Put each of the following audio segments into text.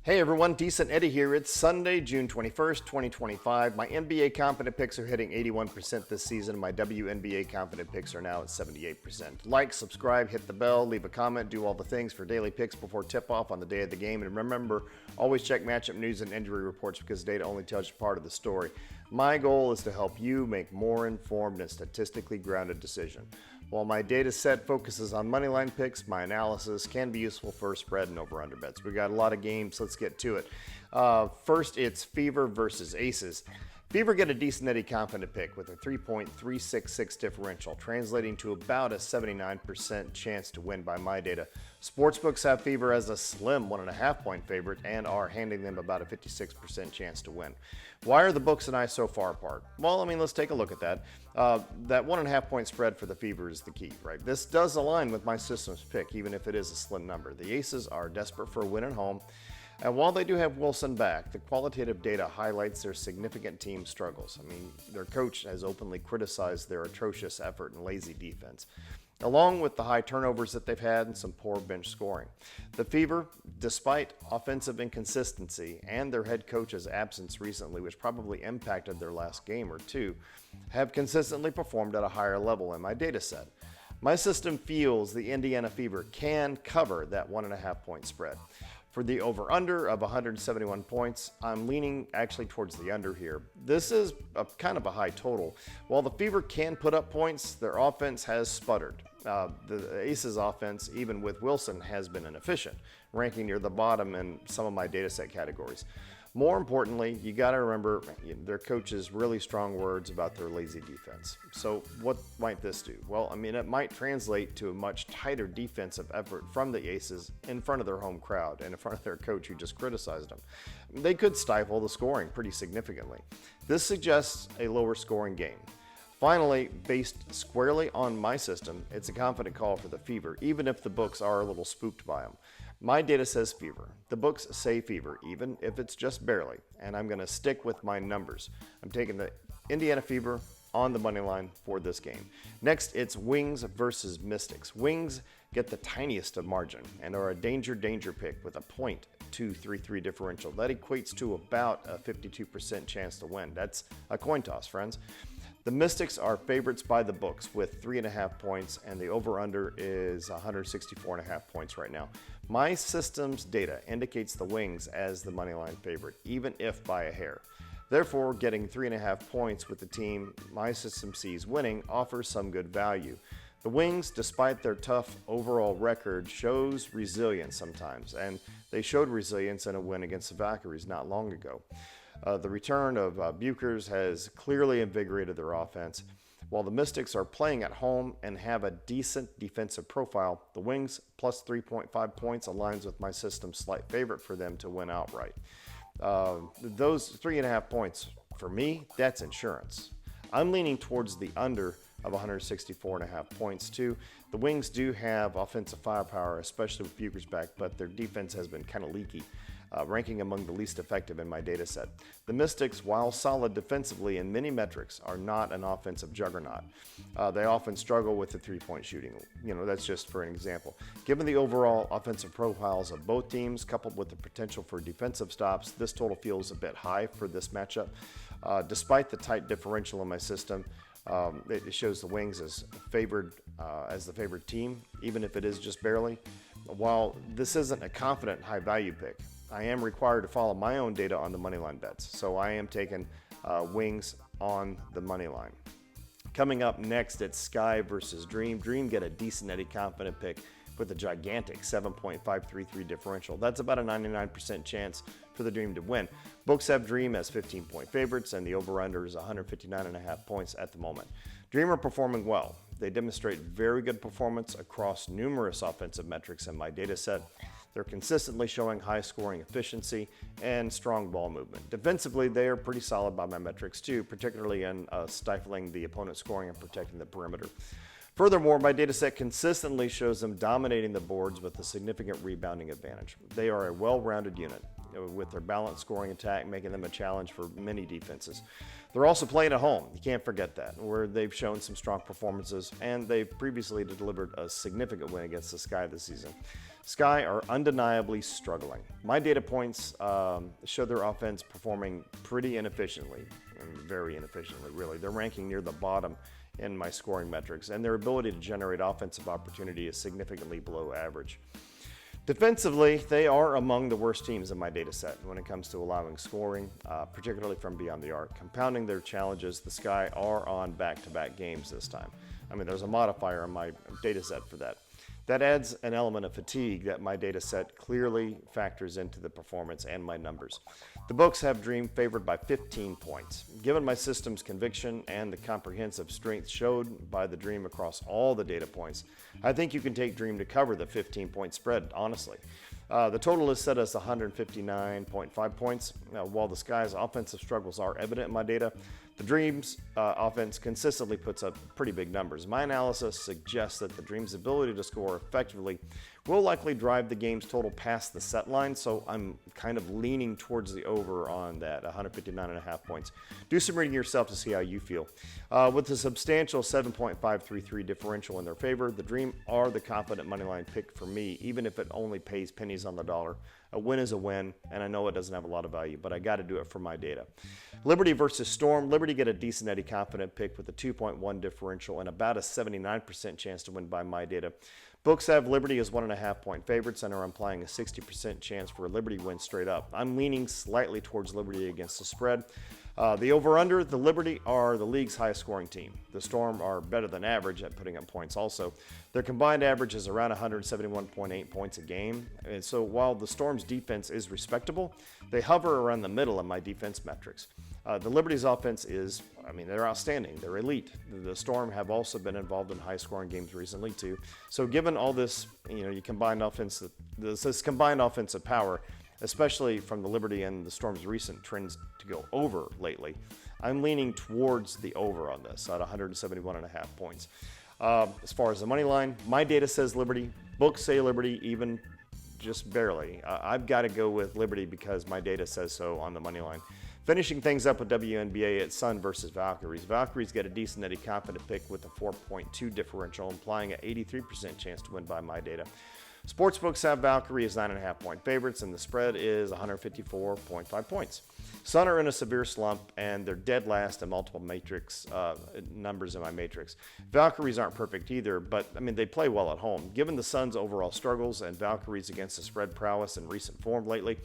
Hey everyone, Decent Eddie here. It's Sunday, June 21st, 2025. My NBA confident picks are hitting 81% this season. My WNBA confident picks are now at 78%. Like, subscribe, hit the bell, leave a comment, do all the things for daily picks before tip-off on the day of the game. And remember, always check matchup news and injury reports because data only tells you part of the story. My goal is to help you make more informed and statistically grounded decisions. While my data set focuses on moneyline picks, my analysis can be useful for spread and over-under bets. We've got a lot of games. Let's get to it. First, it's Fever versus Aces. Fever get a decent Eddie confident pick with a 3.366 differential, translating to about a 79% chance to win by my data. Sportsbooks have Fever as a slim 1.5 point favorite and are handing them about a 56% chance to win. Why are the books and I so far apart? Well, let's take a look at that. That 1.5 point spread for the Fever is the key, right? This does align with my system's pick, even if it is a slim number. The Aces are desperate for a win at home. And while they do have Wilson back, the qualitative data highlights their significant team struggles. Their coach has openly criticized their atrocious effort and lazy defense, along with the high turnovers that they've had and some poor bench scoring. The Fever, despite offensive inconsistency and their head coach's absence recently, which probably impacted their last game or two, have consistently performed at a higher level in my data set. My system feels the Indiana Fever can cover that 1.5 point spread. For the over-under of 171 points, I'm leaning actually towards the under here. This is kind of a high total. While the Fever can put up points, their offense has sputtered. The Aces offense, even with Wilson, has been inefficient, ranking near the bottom in some of my data set categories. More importantly, you got to remember their coach's really strong words about their lazy defense. So what might this do? Well, it might translate to a much tighter defensive effort from the Aces in front of their home crowd and in front of their coach who just criticized them. They could stifle the scoring pretty significantly. This suggests a lower scoring game. Finally, based squarely on my system, it's a confident call for the Fever, even if the books are a little spooked by them. My data says Fever. The books say Fever, even if it's just barely, and I'm going to stick with my numbers. I'm taking the Indiana Fever on the money line for this game. Next, it's Wings versus Mystics. Wings get the tiniest of margin and are a danger pick with a .233 differential. That equates to about a 52% chance to win. That's a coin toss, friends. The Mystics are favorites by the books with 3.5 points, and the over-under is 164.5 points right now. My system's data indicates the Wings as the moneyline favorite, even if by a hair. Therefore, getting 3.5 points with the team my system sees winning offers some good value. The Wings, despite their tough overall record, shows resilience sometimes, and they showed resilience in a win against the Valkyries not long ago. The return of Bukers has clearly invigorated their offense. While the Mystics are playing at home and have a decent defensive profile, the Wings plus 3.5 points aligns with my system's slight favorite for them to win outright. Those 3.5 points, for me, that's insurance. I'm leaning towards the under of 164.5 points too. The Wings do have offensive firepower, especially with Bukers back, but their defense has been kind of leaky, ranking among the least effective in my data set. The Mystics, while solid defensively in many metrics, are not an offensive juggernaut. They often struggle with the three-point shooting. That's just for an example. Given the overall offensive profiles of both teams, coupled with the potential for defensive stops, this total feels a bit high for this matchup. Despite the tight differential in my system, it shows the Wings as the favored team, even if it is just barely. While this isn't a confident high-value pick, I am required to follow my own data on the moneyline bets, so I am taking Wings on the moneyline. Coming up next, it's Sky versus Dream. Dream get a decent Eddie confident pick with a gigantic 7.533 differential. That's about a 99% chance for the Dream to win. Books have Dream as 15-point favorites, and the over-under is 159.5 points at the moment. Dream are performing well. They demonstrate very good performance across numerous offensive metrics in my data set. They're consistently showing high scoring efficiency and strong ball movement. Defensively, they are pretty solid by my metrics too, particularly in stifling the opponent's scoring and protecting the perimeter. Furthermore, my data set consistently shows them dominating the boards with a significant rebounding advantage. They are a well-rounded unit. with their balanced scoring attack, making them a challenge for many defenses. They're also playing at home. You can't forget that, where they've shown some strong performances, and they've previously delivered a significant win against the Sky this season. Sky are undeniably struggling. My data points show their offense performing pretty inefficiently, very inefficiently, really. They're ranking near the bottom in my scoring metrics, and their ability to generate offensive opportunity is significantly below average. Defensively, they are among the worst teams in my data set when it comes to allowing scoring, particularly from beyond the arc. Compounding their challenges, the Sky are on back-to-back games this time. I mean, there's a modifier on my data set for that. That adds an element of fatigue that my data set clearly factors into the performance and my numbers. The books have Dream favored by 15 points. Given my system's conviction and the comprehensive strength showed by the Dream across all the data points, I think you can take Dream to cover the 15-point spread, honestly. The total is set as 159.5 points. While the Sky's offensive struggles are evident in my data, the Dream's offense consistently puts up pretty big numbers. My analysis suggests that the Dream's ability to score effectively will likely drive the game's total past the set line, so I'm kind of leaning towards the over on that, 159.5 points. Do some reading yourself to see how you feel. With a substantial 7.533 differential in their favor, the Dream are the confident moneyline pick for me, even if it only pays pennies on the dollar. A win is a win, and I know it doesn't have a lot of value, but I got to do it for my data. Liberty versus Storm. Liberty get a decent Eddie confident pick with a 2.1 differential and about a 79% chance to win by my data. Books have Liberty as 1.5 point favorites and are implying a 60% chance for a Liberty win straight up. I'm leaning slightly towards Liberty against the spread. The over-under, the Liberty are the league's highest scoring team. The Storm are better than average at putting up points also. Their combined average is around 171.8 points a game. And so while the Storm's defense is respectable, they hover around the middle of my defense metrics. The Liberty's offense is, they're outstanding. They're elite. The Storm have also been involved in high-scoring games recently, too. So given all this, you combined this combined offensive power, especially from the Liberty and the Storm's recent trends to go over lately, I'm leaning towards the over on this at 171.5 points. As far as the money line, my data says Liberty. Books say Liberty, even just barely. I've got to go with Liberty because my data says so on the money line. Finishing things up with WNBA, it's Sun versus Valkyries. Valkyries get a decent Eddie confident pick with a 4.2 differential, implying an 83% chance to win by my data. Sportsbooks have Valkyrie as 9.5 point favorites, and the spread is 154.5 points. Sun are in a severe slump, and they're dead last in multiple matrix numbers in my matrix. Valkyries aren't perfect either, but they play well at home. Given the Sun's overall struggles and Valkyries against the spread prowess in recent form lately,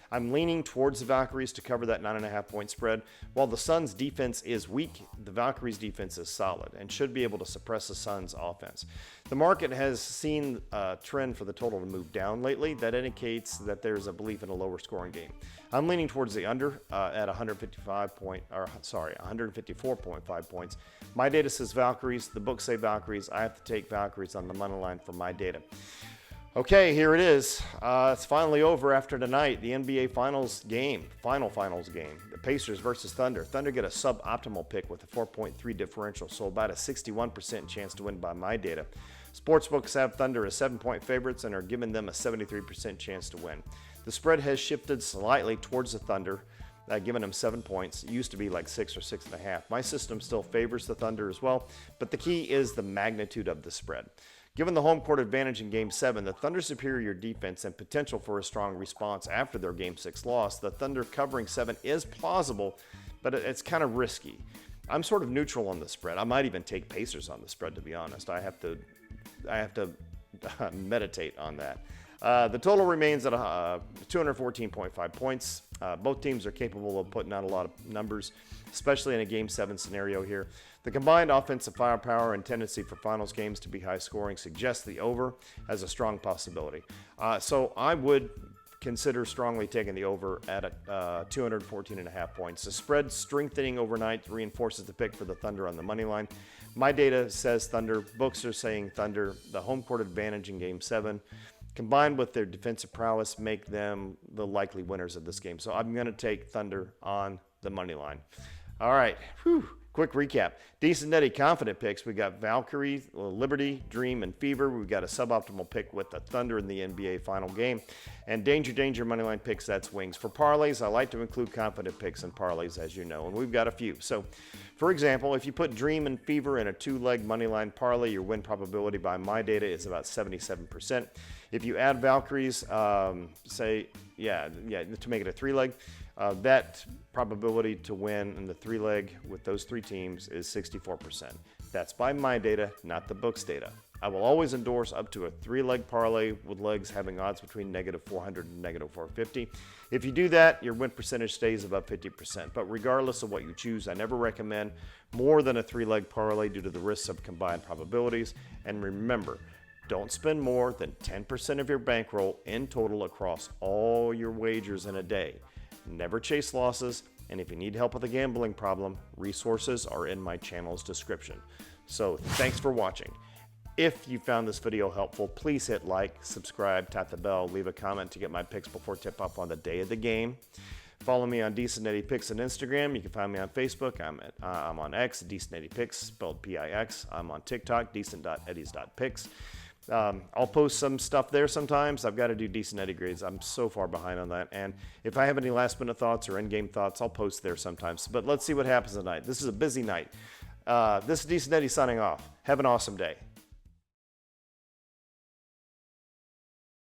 I'm leaning towards the Valkyries to cover that 9.5 point spread. While the Suns' defense is weak, the Valkyries' defense is solid and should be able to suppress the Suns' offense. The market has seen a trend for the total to move down lately. That indicates that there's a belief in a lower scoring game. I'm leaning towards the under at 154.5 points. My data says Valkyries. The books say Valkyries. I have to take Valkyries on the money line for my data. Okay, here it is. It's finally over after tonight. The NBA finals game. The Pacers versus Thunder. Thunder get a suboptimal pick with a 4.3 differential, so about a 61% chance to win by my data. Sportsbooks have Thunder as 7-point favorites and are giving them a 73% chance to win. The spread has shifted slightly towards the Thunder, giving them 7 points. It used to be like 6 or 6.5. My system still favors the Thunder as well, but the key is the magnitude of the spread. Given the home court advantage in Game 7, the Thunder's superior defense and potential for a strong response after their Game 6 loss, the Thunder covering 7 is plausible, but it's kind of risky. I'm sort of neutral on the spread. I might even take Pacers on the spread, to be honest. I have to meditate on that. The total remains at 214.5 points. Both teams are capable of putting out a lot of numbers, especially in a Game 7 scenario here. The combined offensive firepower and tendency for finals games to be high scoring suggests the over as a strong possibility. So I would consider strongly taking the over at 214.5 points. The spread strengthening overnight reinforces the pick for the Thunder on the money line. My data says Thunder. Books are saying Thunder. The home court advantage in Game 7, combined with their defensive prowess, make them the likely winners of this game. So I'm going to take Thunder on the money line. All right. Quick recap. Decent Eddie confident picks. We got Valkyrie, Liberty, Dream, and Fever. We've got a suboptimal pick with the Thunder in the NBA final game. And Danger moneyline picks, that's Wings. For parlays, I like to include confident picks in parlays, as you know, and we've got a few. So, for example, if you put Dream and Fever in a 2-leg moneyline parlay, your win probability by my data is about 77%. If you add Valkyries, to make it a 3-leg, that probability to win in the 3-leg with those 3 teams is 64%. That's by my data, not the book's data. I will always endorse up to a 3-leg parlay with legs having odds between -400 and -450. If you do that, your win percentage stays above 50%. But regardless of what you choose, I never recommend more than a 3-leg parlay due to the risks of combined probabilities. And remember, don't spend more than 10% of your bankroll in total across all your wagers in a day. Never chase losses, and if you need help with a gambling problem, resources are in my channel's description. So thanks for watching. If you found this video helpful, please hit like, subscribe, tap the bell, leave a comment to get my picks before tip-off on the day of the game. Follow me on Decent Eddie Picks on Instagram. You can find me on Facebook. I'm on X, Decent Eddie Picks, spelled P-I-X. I'm on TikTok, decent.eddies.picks. I'll post some stuff there sometimes. I've got to do Decent Eddie grades. I'm so far behind on that. And if I have any last-minute thoughts or in-game thoughts, I'll post there sometimes. But let's see what happens tonight. This is a busy night. This is Decent Eddie signing off. Have an awesome day.